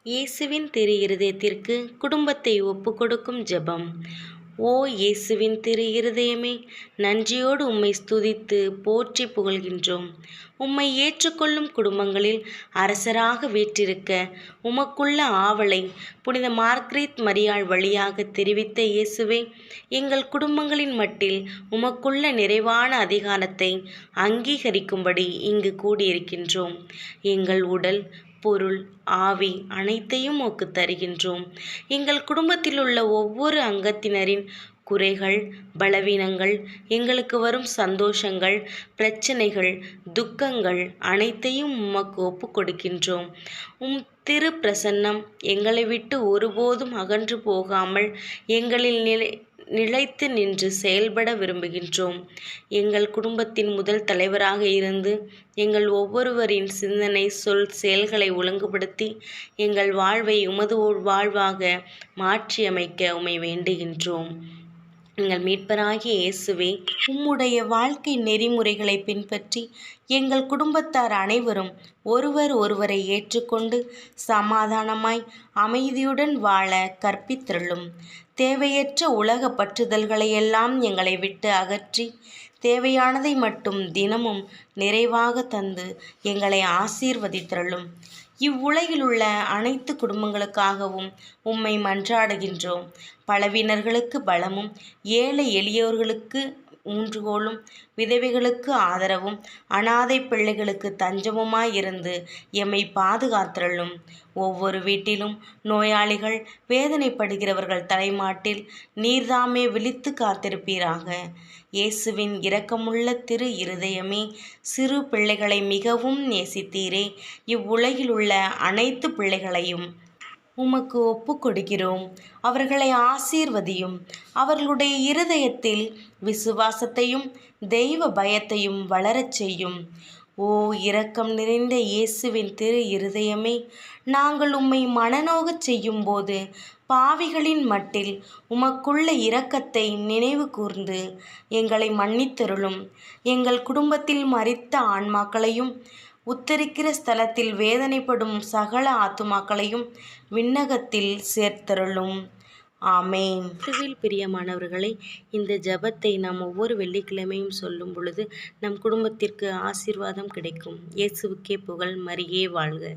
இயேசுவின் திரு இருதயத்திற்கு குடும்பத்தை ஒப்புக்கொடுக்கும் ஜெபம். ஓ இயேசுவின் திரு இருதயமே, நன்றியோடு உம்மை ஸ்துதித்து போற்றி புகழ்கின்றோம். உம்மை ஏற்றுக்கொள்ளும் குடும்பங்களில் அரசராக வீற்றிருக்க உமக்குள்ள ஆவலை புனித மார்க்ரேத் மரியாள் வழியாக தெரிவித்த இயேசுவே, எங்கள் குடும்பங்களின் மட்டில் உமக்குள்ள நிறைவான அதிகாரத்தை அங்கீகரிக்கும்படி இங்கு கூடியிருக்கின்றோம். எங்கள் உடல், பொருள், ஆவி அனைத்தையும் உமக்கு தருகின்றோம். எங்கள் குடும்பத்தில் உள்ள ஒவ்வொரு அங்கத்தினரின் குறைகள், பலவீனங்கள், எங்களுக்கு வரும் சந்தோஷங்கள், பிரச்சனைகள், துக்கங்கள் அனைத்தையும் உமக்கு ஒப்புக் கொடுக்கின்றோம். உம் திரு பிரசன்னம் எங்களை விட்டு ஒருபோதும் அகன்று போகாமல் எங்களில் நிலைத்து நின்று செயல்பட விரும்புகின்றோம். எங்கள் குடும்பத்தின் முதல் தலைவராக இருந்து எங்கள் ஒவ்வொருவரின் சிந்தனை, சொல், செயல்களை ஒழுங்குபடுத்தி எங்கள் வாழ்வை உமது வாழ்வாக மாற்றியமைக்க உம்மை வேண்டுகின்றோம். எங்கள் மீட்பராகிய இயேசுவே, உம்முடைய வாழ்க்கை நெறிமுறைகளை பின்பற்றி எங்கள் குடும்பத்தார் அனைவரும் ஒருவர் ஒருவரை ஏற்றுக்கொண்டு சமாதானமாய் அமைதியுடன் வாழ கற்பித்தருளும். தேவையற்ற உலக பற்றுதல்களையெல்லாம் எங்களை விட்டு அகற்றி தேவையானதை மட்டும் தினமும் நிறைவாக தந்து எங்களை ஆசீர்வதித்தருளும். இவ்வுலகில் உள்ள அனைத்து குடும்பங்களுக்காகவும் உம்மை மன்றாடுகின்றோம். பலவீனர்களுக்கு பலமும், ஏழை எளியோர்களுக்கு ஊன்றுகோலும், விதவைகளுக்கு ஆதரவும், அனாதை பிள்ளைகளுக்கு தஞ்சமுமாயிருந்து எம்மை பாதுகாத்தருளும். ஒவ்வொரு வீட்டிலும் நோயாளிகள், வேதனைப்படுகிறவர்கள் தலைமாட்டில் நீர்தாமே விழித்து காத்திருப்பீராக. இயேசுவின் இரக்கமுள்ள திரு இருதயமே, சிறு பிள்ளைகளை மிகவும் நேசித்தீரே, இவ்வுலகில் உள்ள அனைத்து பிள்ளைகளையும் உமக்கு ஒப்புக் கொடுக்கிறோம். அவர்களை ஆசீர்வதியும். அவர்களுடைய இருதயத்தில் விசுவாசத்தையும் தெய்வ பயத்தையும் வளரச் செய்யும். ஓ இரக்கம் நிறைந்த இயேசுவின் திரு இருதயமே, நாங்கள் உம்மை மனநோகச் செய்யும்போது பாவிகளின் மட்டில் உமக்குள்ள இரக்கத்தை நினைவு கூர்ந்து எங்களை மன்னித்தருளும். எங்கள் குடும்பத்தில் மரித்த ஆன்மாக்களையும் உத்தரிக்கிற ஸ்தலத்தில் வேதனைப்படும் சகல ஆத்துமாக்களையும் விண்ணகத்தில் சேர்த்தருளும். ஆமேன். கிறிஸ்துவில் பிரியமானவர்களை, இந்த ஜெபத்தை நாம் ஒவ்வொரு வெள்ளிக்கிழமையும் சொல்லும் பொழுது நம் குடும்பத்திற்கு ஆசீர்வாதம் கிடைக்கும். இயேசுவுக்கே புகழ். மரியே வாழ்க.